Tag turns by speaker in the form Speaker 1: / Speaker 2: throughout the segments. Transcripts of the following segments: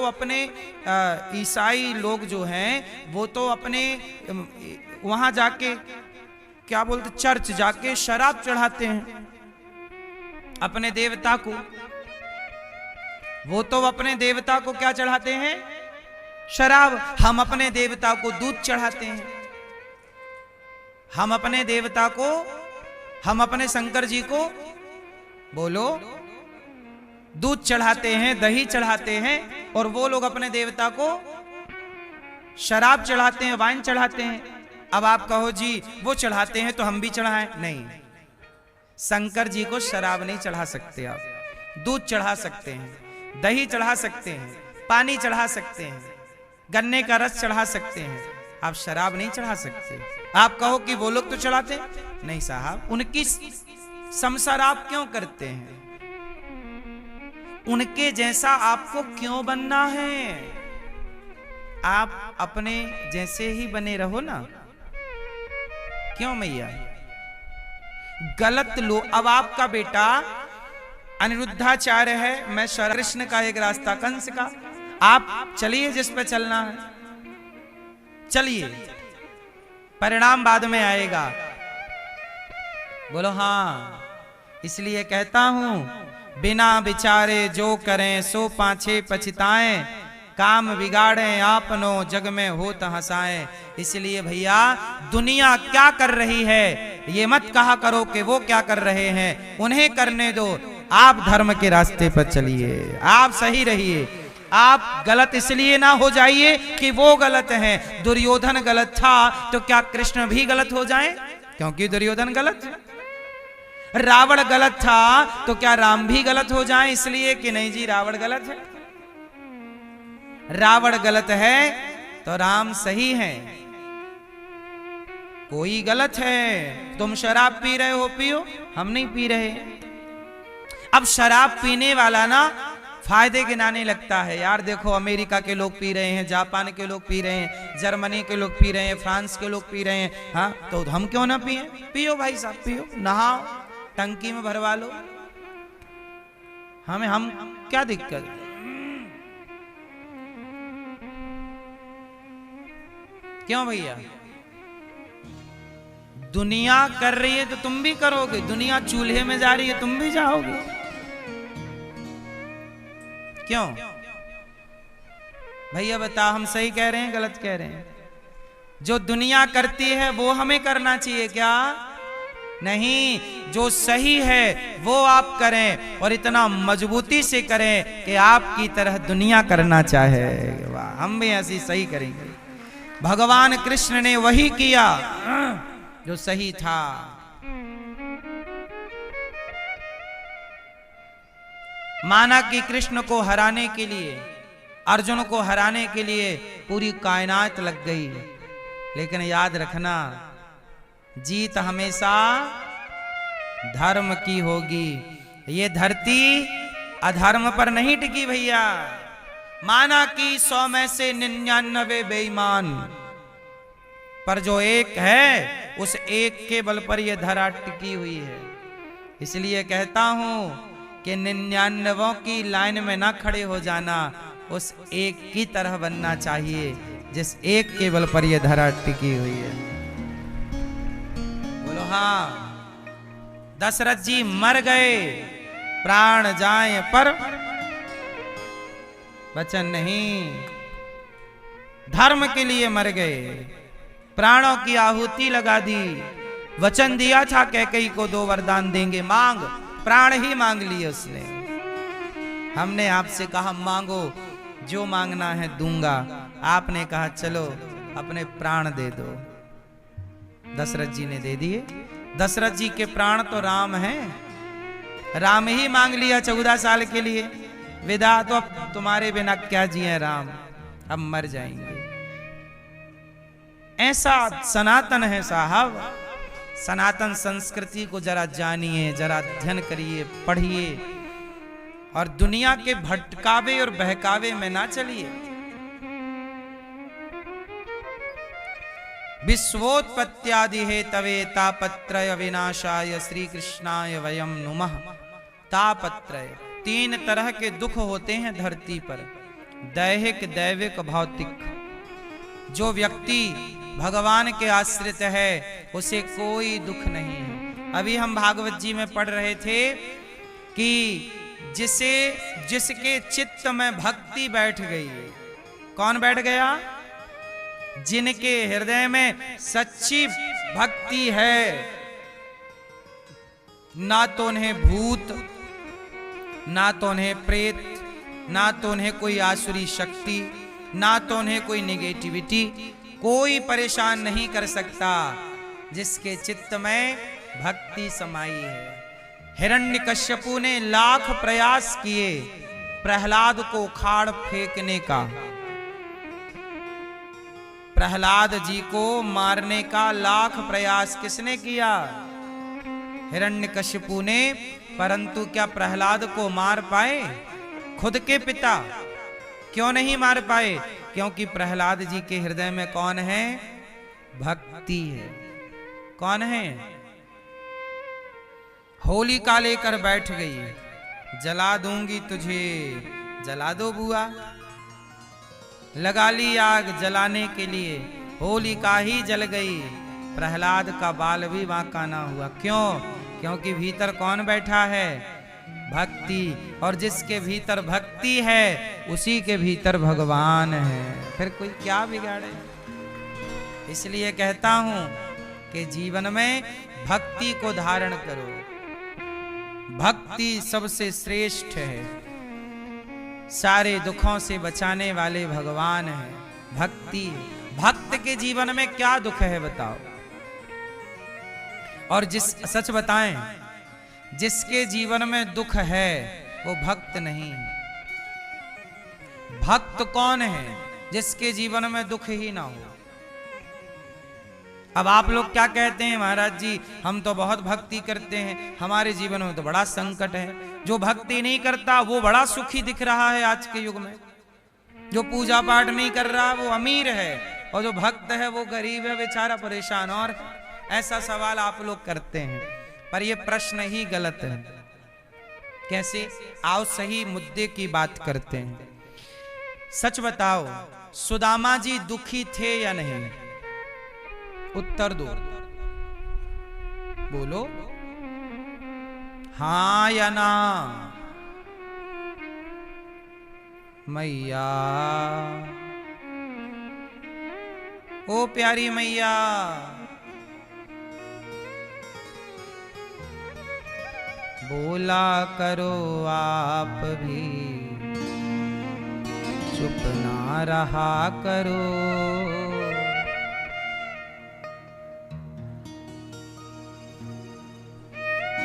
Speaker 1: अपने ईसाई लोग जो हैं वो तो अपने वहां जाके क्या बोलते, चर्च जाके शराब चढ़ाते हैं अपने देवता को। वो तो अपने देवता को क्या चढ़ाते हैं, शराब। हम अपने देवता को दूध चढ़ाते हैं। हम अपने देवता को, हम अपने शंकर जी को बोलो दूध चढ़ाते हैं, दही चढ़ाते हैं, और वो लोग अपने देवता को शराब चढ़ाते हैं, वाइन चढ़ाते हैं। अब आप कहो जी वो चढ़ाते हैं तो हम भी चढ़ाएं? नहीं, शंकर जी को शराब नहीं चढ़ा सकते आप। दूध चढ़ा सकते हैं, दही चढ़ा सकते हैं, पानी चढ़ा सकते हैं, गन्ने का रस चढ़ा सकते हैं, आप शराब नहीं चढ़ा सकते। आप कहो कि वो लोग तो चढ़ाते, नहीं साहब, उनकी समसर आप क्यों करते हैं? उनके जैसा आपको क्यों बनना है? आप अपने जैसे ही बने रहो ना। क्यों मैया? गलत लो। अब आपका बेटा अनिरुद्धाचार्य है, मैं कृष्ण का एक रास्ता, कंस का। आप चलिए जिस पे चलना है, चलिए, परिणाम बाद में आएगा। बोलो हाँ। इसलिए कहता हूं, बिना विचारे जो करें सो पाछे पछताएं, काम बिगाड़ें आपनो जग में होत हंसाएं। इसलिए भैया दुनिया क्या कर रही है ये मत कहा करो कि वो क्या कर रहे हैं, उन्हें करने दो। आप धर्म के रास्ते पर चलिए, आप सही रहिए। आप गलत इसलिए ना हो जाइए कि वो गलत है। दुर्योधन गलत था तो क्या कृष्ण भी गलत हो जाएं? क्योंकि दुर्योधन गलत है। रावण गलत था तो क्या राम भी गलत हो जाएं? इसलिए कि नहीं जी रावण गलत है। रावण गलत है तो राम सही है। कोई गलत है, तुम शराब पी रहे हो, पियो, हम नहीं पी रहे। अब शराब पीने वाला ना फायदे गिनाने लगता है। यार देखो अमेरिका के लोग पी रहे हैं, जापान के लोग पी रहे हैं, जर्मनी के लोग पी रहे हैं, फ्रांस के लोग पी रहे हैं, हाँ तो हम क्यों ना पिए? पियो भाई साहब, पियो, नहाओ, टंकी में भरवा लो, हम क्या दिक्कत? क्यों भैया? दुनिया कर रही है तो तुम भी करोगे। दुनिया चूल्हे में जा रही है, तुम भी जाओगे। क्यों भैया बता, हम सही कह रहे हैं गलत कह रहे हैं? जो दुनिया करती है वो हमें करना चाहिए क्या? नहीं, जो सही है वो आप करें, और इतना मजबूती से करें कि आपकी तरह दुनिया करना चाहे। वाह, हम भी ऐसी सही करेंगे। भगवान कृष्ण ने वही किया जो सही था। माना कि कृष्ण को हराने के लिए, अर्जुन को हराने के लिए पूरी कायनात लग गई, लेकिन याद रखना जीत हमेशा धर्म की होगी। ये धरती अधर्म पर नहीं टिकी भैया। माना कि 100 में से 99 बेईमान, पर जो एक है उस एक के बल पर यह धरा टिकी हुई है। इसलिए कहता हूं कि 99 की लाइन में ना खड़े हो जाना, उस एक की तरह बनना चाहिए जिस एक के बल पर यह धरा टिकी हुई है। बोलो हाँ। दशरथ जी मर गए, प्राण जाए पर वचन नहीं। धर्म के लिए मर गए, प्राणों की आहुति लगा दी। वचन दिया था कैकेयी को 2 वरदान देंगे, मांग, प्राण ही मांग लिए उसने। हमने आपसे कहा मांगो, जो मांगना है दूंगा। आपने कहा चलो अपने प्राण दे दो। दशरथ जी ने दे दिए। दशरथ जी के प्राण तो राम हैं, राम ही मांग लिया 14 साल के लिए। विदा, तो अब तुम्हारे बिना क्या जिए राम, अब मर जाएंगे। ऐसा सनातन है साहब। सनातन संस्कृति को जरा जानिए, जरा अध्ययन करिए, पढ़िए, और दुनिया के भटकावे और बहकावे में ना चलिए। विश्वोत्पत्त्यादि हेतवे तापत्रय विनाशाय श्री कृष्णाय वयम नुमः। तापत्रय, 3 तरह के दुख होते हैं धरती पर। दैहिक दैविक भौतिक। जो व्यक्ति भगवान के आश्रित है उसे कोई दुख नहीं है। अभी हम भागवत जी में पढ़ रहे थे कि जिसके चित्त में भक्ति बैठ गई। कौन बैठ गया? जिनके हृदय में सच्ची भक्ति है, ना तो उन्हें भूत, ना तो उन्हें प्रेत, ना तो उन्हें कोई आसुरी शक्ति, ना तो उन्हें कोई नेगेटिविटी, कोई परेशान नहीं कर सकता जिसके चित्त में भक्ति समाई है। हिरण्यकश्यपु ने लाख प्रयास किए प्रहलाद को उखाड़ फेंकने का, प्रहलाद जी को मारने का लाख प्रयास किसने किया? हिरण्यकश्यपु ने। परंतु क्या प्रहलाद को मार पाए? खुद के पिता क्यों नहीं मार पाए? क्योंकि प्रहलाद जी के हृदय में कौन है? भक्ति है। कौन है? होलिका लेकर बैठ गई, जला दूंगी तुझे, जला दो बुआ। लगा ली आग जलाने के लिए, होलिका ही जल गई, प्रहलाद का बाल भी बांका ना हुआ। क्यों? क्योंकि भीतर कौन बैठा है? भक्ति। और जिसके भीतर भक्ति है उसी के भीतर भगवान है, फिर कोई क्या बिगाड़े। इसलिए कहता हूं कि जीवन में भक्ति को धारण करो। भक्ति सबसे श्रेष्ठ है, सारे दुखों से बचाने वाले भगवान है। भक्ति। भक्त के जीवन में क्या दुख है बताओ? और सच बताएं, जिसके जीवन में दुख है वो भक्त नहीं। भक्त कौन है? जिसके जीवन में दुख ही ना हो। अब आप लोग क्या कहते हैं, महाराज जी हम तो बहुत भक्ति करते हैं, हमारे जीवन में तो बड़ा संकट है। जो भक्ति नहीं करता वो बड़ा सुखी दिख रहा है आज के युग में। जो पूजा पाठ नहीं कर रहा वो अमीर है, और जो भक्त है वो गरीब है, बेचारा परेशान। और ऐसा सवाल आप लोग करते हैं, पर ये प्रश्न ही गलत है। कैसे? आओ सही मुद्दे की बात करते हैं। सच बताओ, सुदामा जी दुखी थे या नहीं? उत्तर दो, बोलो हां या ना। मैया, ओ प्यारी मैया, बोला करो आप भी, चुप ना रहा करो।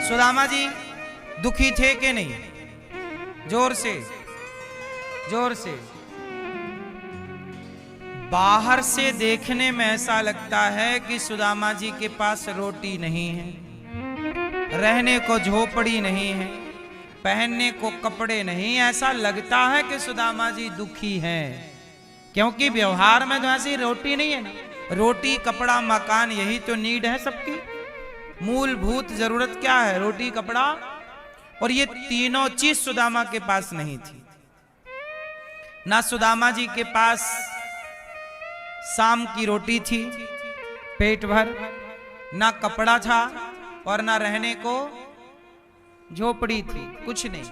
Speaker 1: सुदामा जी दुखी थे कि नहीं? जोर से, जोर से। बाहर से देखने में ऐसा लगता है कि सुदामा जी के पास रोटी नहीं है, रहने को झोपड़ी नहीं है, पहनने को कपड़े नहीं। ऐसा लगता है कि सुदामा जी दुखी हैं, क्योंकि व्यवहार में तो ऐसी रोटी नहीं है ना। रोटी, कपड़ा, मकान, यही तो नीड है सबकी। मूलभूत जरूरत क्या है? रोटी, कपड़ा। और ये तीनों चीज सुदामा के पास नहीं थी। ना सुदामा जी के पास शाम की रोटी थी पेट भर, ना कपड़ा था, और ना रहने को झोपड़ी थी, कुछ नहीं।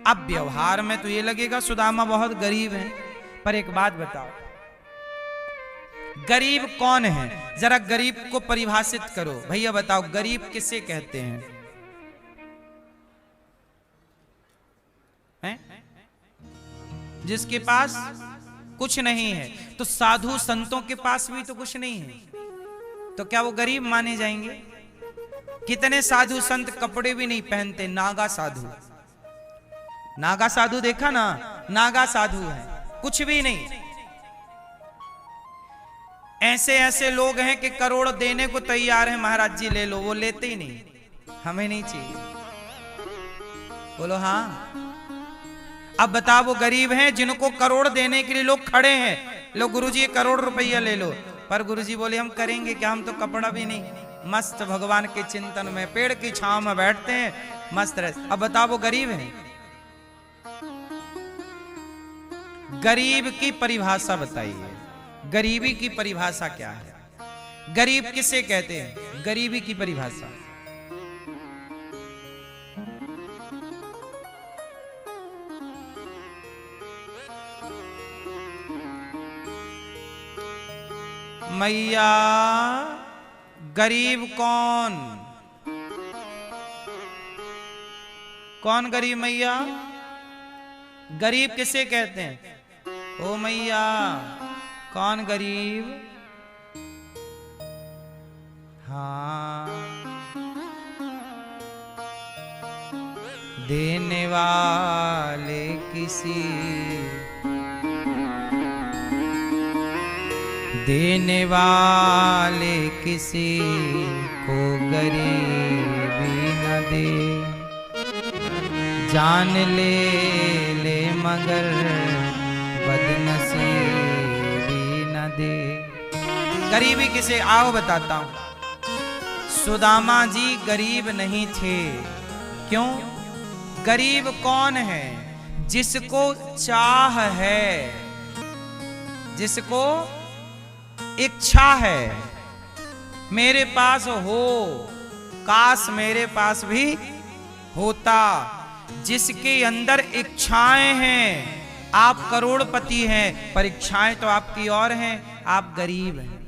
Speaker 1: अब व्यवहार में तो ये लगेगा सुदामा बहुत गरीब है, पर एक बात बताओ, गरीब कौन है? जरा गरीब को परिभाषित करो भैया, बताओ गरीब किसे कहते हैं? जिसके पास कुछ नहीं है। तो साधु संतों के पास भी तो कुछ नहीं है, तो क्या वो गरीब माने जाएंगे? कितने साधु संत कपड़े भी नहीं पहनते। नागा साधु, नागा साधु देखा ना? नागा साधु है, कुछ भी नहीं। ऐसे ऐसे लोग हैं कि करोड़ देने को तैयार है, महाराज जी ले लो, वो लेते ही नहीं, हमें नहीं चाहिए। बोलो हाँ। अब बताओ, वो गरीब हैं जिनको करोड़ देने के लिए लोग खड़े हैं, लो गुरुजी 1 करोड़ रुपया ले लो, पर गुरुजी बोले हम करेंगे क्या, हम तो कपड़ा भी नहीं, मस्त भगवान के चिंतन में पेड़ की छांव में बैठते हैं, मस्त रहे। अब बताओ वो गरीब हैं? गरीब की परिभाषा बताइए, गरीबी की परिभाषा क्या है? गरीब किसे कहते हैं? गरीबी की परिभाषा। मैया गरीब कौन? कौन गरीब मैया? गरीब किसे कहते हैं? ओ मैया कौन गरीब? हाँ, देने वाले किसी, देने वाले किसी को गरीबी न दे, जान ले ले मगर बदनसीबी न दे। गरीबी किसे? आओ बताता हूं। सुदामा जी गरीब नहीं थे। क्यों? गरीब कौन है? जिसको चाह है, जिसको इच्छा है, मेरे पास हो, काश मेरे पास भी होता। जिसके अंदर इच्छाएं हैं। आप करोड़पति हैं पर इच्छाएं तो आपकी और हैं, आप गरीब हैं।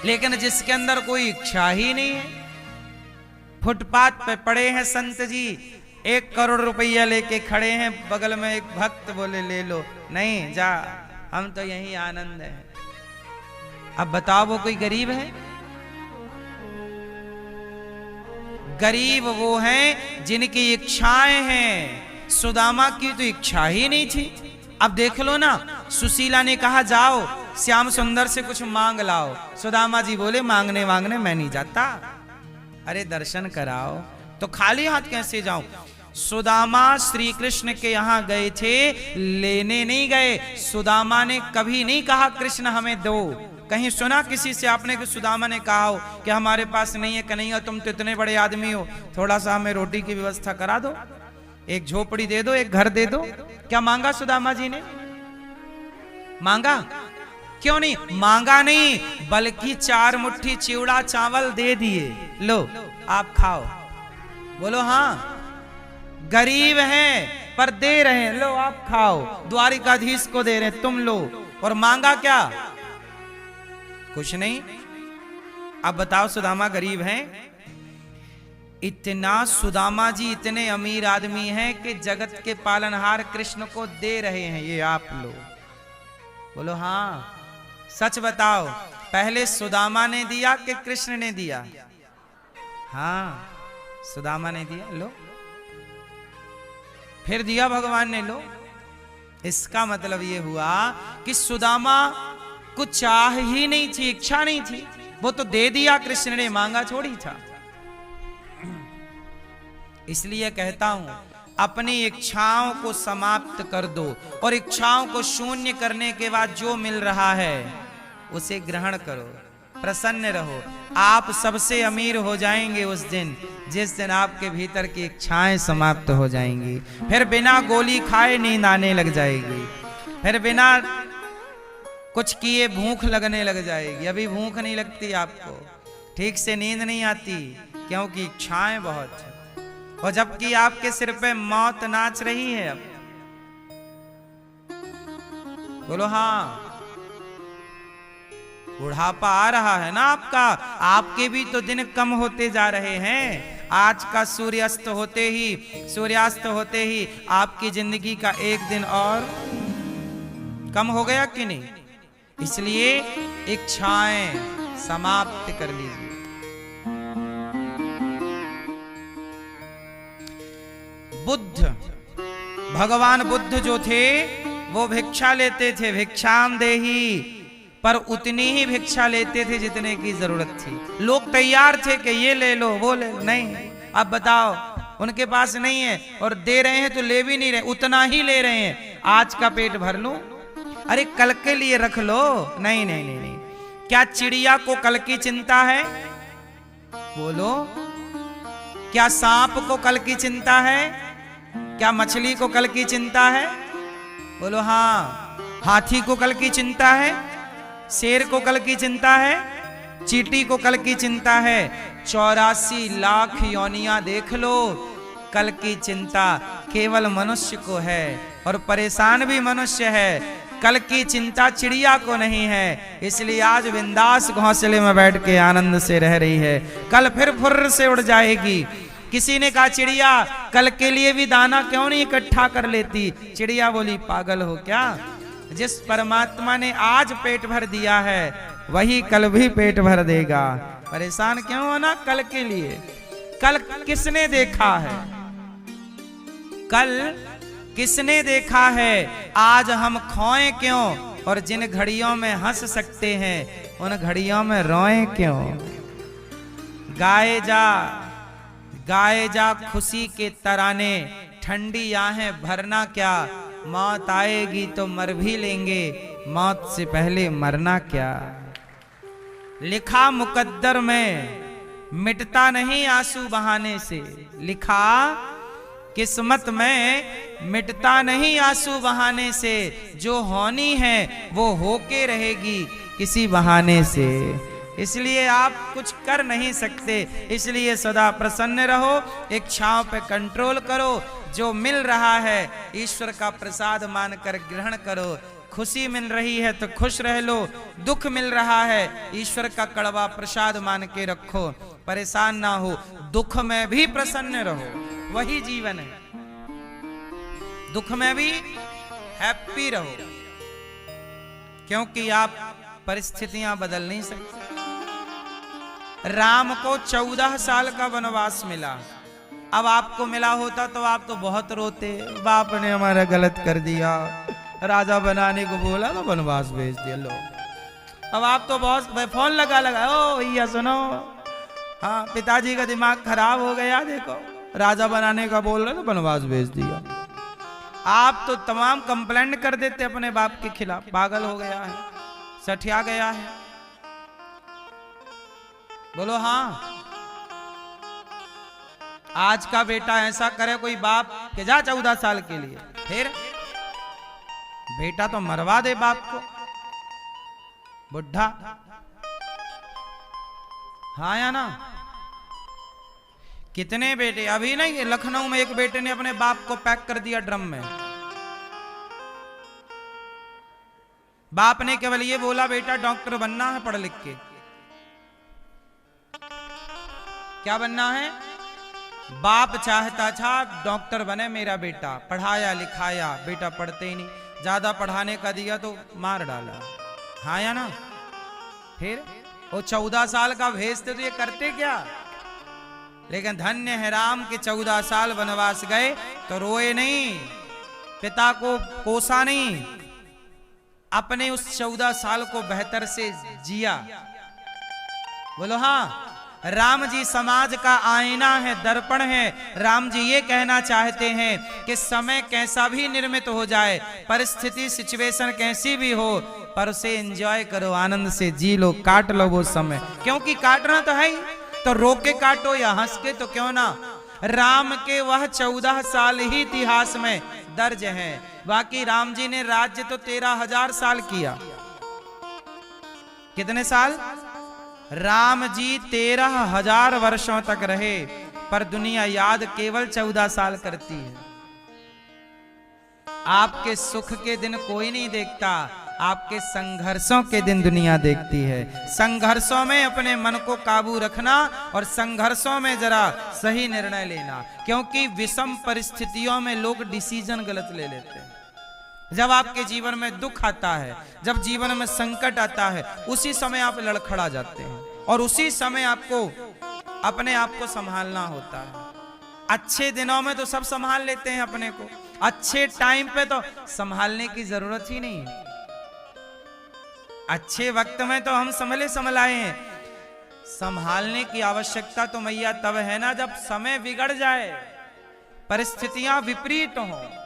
Speaker 1: लेकिन जिसके अंदर कोई इच्छा ही नहीं है, फुटपाथ पे पड़े हैं संत जी, 1 करोड़ रुपया लेके खड़े हैं, बगल में एक भक्त बोले ले लो, नहीं जा, हम तो यही आनंद है। अब बताओ वो कोई गरीब है? गरीब वो हैं जिनकी इच्छाएं हैं। सुदामा की तो इच्छा ही नहीं थी। अब देख लो ना, सुशीला ने कहा जाओ श्याम सुंदर से कुछ मांग लाओ। सुदामा जी बोले मांगने मांगने मैं नहीं जाता। अरे दर्शन कराओ। तो खाली हाथ कैसे जाऊं? सुदामा श्री कृष्ण के यहां गए थे, लेने नहीं गए। सुदामा ने कभी नहीं कहा कृष्ण हमें दो। कहीं सुना किसी से आपने कि सुदामा ने कहा हो कि हमारे पास नहीं है कन्हैया, तुम तो इतने बड़े आदमी हो, थोड़ा सा हमें रोटी की व्यवस्था करा दो, एक झोपड़ी दे दो, एक घर दे दो? क्या मांगा सुदामा जी ने? मांगा? क्यों नहीं मांगा? नहीं, बल्कि 4 मुट्ठी चिवड़ा चावल दे दिए, लो आप खाओ। बोलो हाँ, गरीब हैं पर दे रहे हैं, लो आप खाओ। द्वारिकाधीश को दे रहे हैं, तुम लो। और मांगा क्या? कुछ नहीं। अब बताओ सुदामा गरीब हैं? इतना सुदामा जी इतने अमीर आदमी हैं कि जगत के पालनहार कृष्ण को दे रहे हैं, ये आप लो। बोलो हाँ, सच बताओ, पहले सुदामा ने दिया कि कृष्ण ने दिया? हाँ, सुदामा ने दिया, लो। फिर दिया भगवान ने, लो। इसका मतलब ये हुआ कि सुदामा कुछ चाह ही नहीं थी, इच्छा नहीं थी, वो तो दे दिया कृष्ण ने, मांगा छोड़ी था। इसलिए कहता हूं, अपनी इच्छाओं को समाप्त कर दो और इच्छाओं को शून्य करने के बाद जो मिल रहा है उसे ग्रहण करो, प्रसन्न रहो। आप सबसे अमीर हो जाएंगे उस दिन जिस दिन आपके भीतर की इच्छाएं समाप्त हो जाएंगी। फिर बिना गोली खाए नींद आने लग जाएगी, फिर बिना कुछ किए भूख लगने लग जाएगी। अभी भूख नहीं लगती आपको, ठीक से नींद नहीं आती, क्योंकि इच्छाएं बहुत है। और जबकि आपके सिर पे मौत नाच रही है। अब बोलो हाँ, बुढ़ापा आ रहा है ना आपका, आपके भी तो दिन कम होते जा रहे हैं। आज का सूर्यास्त होते ही आपकी जिंदगी का एक दिन और कम हो गया कि नहीं? इसलिए इच्छाएं समाप्त कर लीजिए। बुद्ध, भगवान बुद्ध जो थे वो भिक्षा लेते थे, भिक्षाम देही, पर उतनी ही भिक्षा लेते थे जितने की जरूरत थी। लोग तैयार थे कि ये ले लो वो ले लो, नहीं। अब बताओ, उनके पास नहीं है और दे रहे हैं तो ले भी नहीं रहे, उतना ही ले रहे हैं। आज का पेट भर लूं, अरे कल के लिए रख लो। नहीं नहीं नहीं नहीं। क्या चिड़िया को कल की चिंता है? बोलो, क्या सांप को कल की चिंता है? क्या मछली को कल की चिंता है? बोलो हाँ। हाथी को कल की चिंता है, शेर को कल की चिंता है, चींटी को कल की चिंता है। 84 लाख योनियां देख लो, कल की चिंता केवल मनुष्य को है, और परेशान भी मनुष्य है। कल की चिंता चिड़िया को नहीं है, इसलिए आज बिंदास घोंसले में बैठ के आनंद से रह रही है। कल फिर फुर्र से उड़ जाएगी। किसी ने कहा चिड़िया कल के लिए भी दाना क्यों नहीं इकट्ठा कर लेती? चिड़िया बोली पागल हो क्या? जिस परमात्मा ने आज पेट भर दिया है वही कल भी पेट भर देगा। परेशान क्यों होना कल के लिए? कल किसने देखा है? कल किसने देखा है? आज हम खोए क्यों? और जिन घड़ियों में हंस सकते हैं उन घड़ियों में रोए क्यों? गाए जा खुशी के तराने, ठंडी आहें भरना क्या? मौत आएगी तो मर भी लेंगे, मौत से पहले मरना क्या? लिखा मुकद्दर में मिटता नहीं आंसू बहाने से, लिखा किस्मत में मिटता नहीं आंसू बहाने से। जो होनी है वो होके रहेगी किसी बहाने से। इसलिए आप कुछ कर नहीं सकते, इसलिए सदा प्रसन्न रहो, इच्छाओं पे कंट्रोल करो। जो मिल रहा है ईश्वर का प्रसाद मानकर ग्रहण करो। खुशी मिल रही है तो खुश रह लो, दुख मिल रहा है ईश्वर का कड़वा प्रसाद मान के रखो। परेशान ना हो, दुख में भी प्रसन्न रहो, वही जीवन है। दुख में भी हैप्पी रहो, क्योंकि आप परिस्थितियां बदल नहीं सकते। राम को 14 साल का वनवास मिला, अब आपको मिला होता तो आप तो बहुत रोते, बाप ने हमारा गलत कर दिया, राजा बनाने को बोला तो वनवास भेज दिया। लो अब आप तो बहुत फोन लगा ओ भैया सुनो, हाँ पिताजी का दिमाग खराब हो गया, देखो राजा बनाने का बोल रहे तो वनवास भेज दिया। आप तो तमाम कंप्लेंट कर देते अपने बाप के खिलाफ, पागल हो गया है, सठिया गया है। बोलो हाँ। आज का बेटा ऐसा करे कोई बाप के जा 14 साल के लिए, फिर बेटा तो मरवा दे बाप को, बुढ़ा। हाँ या ना? कितने बेटे, अभी नहीं लखनऊ में एक बेटे ने अपने बाप को पैक कर दिया ड्रम में। बाप ने केवल ये बोला बेटा डॉक्टर बनना है पढ़ लिख के। क्या बनना है? बाप चाहता था डॉक्टर बने मेरा बेटा, पढ़ाया लिखाया, बेटा पढ़ते ही नहीं, ज्यादा पढ़ाने का दिया तो मार डाला। हाँ या ना? फिर वो 14 साल का भेजते तो ये करते क्या? लेकिन धन्य है राम के 14 साल वनवास गए तो रोए नहीं, पिता को कोसा नहीं, अपने उस 14 साल को बेहतर से जिया। बोलो हाँ। राम जी समाज का आईना है, दर्पण है। राम जी ये कहना चाहते हैं कि समय कैसा भी निर्मित हो जाए, परिस्थिति सिचुएशन कैसी भी हो, पर उसे एंजॉय करो, आनंद से जी लो, काट लो वो समय, क्योंकि काटना तो है ही, तो रो के काटो या हंस के तो क्यों ना। राम के वह 14 साल ही इतिहास में दर्ज है, बाकी राम जी ने राज्य तो 13,000 साल किया। कितने साल? राम जी 13,000 वर्षों तक रहे, पर दुनिया याद केवल 14 साल करती है। आपके सुख के दिन कोई नहीं देखता, आपके संघर्षों के दिन दुनिया देखती है। संघर्षों में अपने मन को काबू रखना और संघर्षों में जरा सही निर्णय लेना, क्योंकि विषम परिस्थितियों में लोग डिसीजन गलत ले लेते हैं। जब आपके जीवन में दुख आता है, जब जीवन में संकट आता है, उसी समय आप लड़खड़ा जाते हैं और उसी समय आपको अपने आप को संभालना होता है। अच्छे दिनों में तो सब संभाल लेते हैं अपने को, अच्छे टाइम पे तो संभालने की जरूरत ही नहीं है। अच्छे वक्त में तो हम संभलाए हैं, संभालने की आवश्यकता तो मैया तब है ना जब समय बिगड़ जाए, परिस्थितियां विपरीत हों।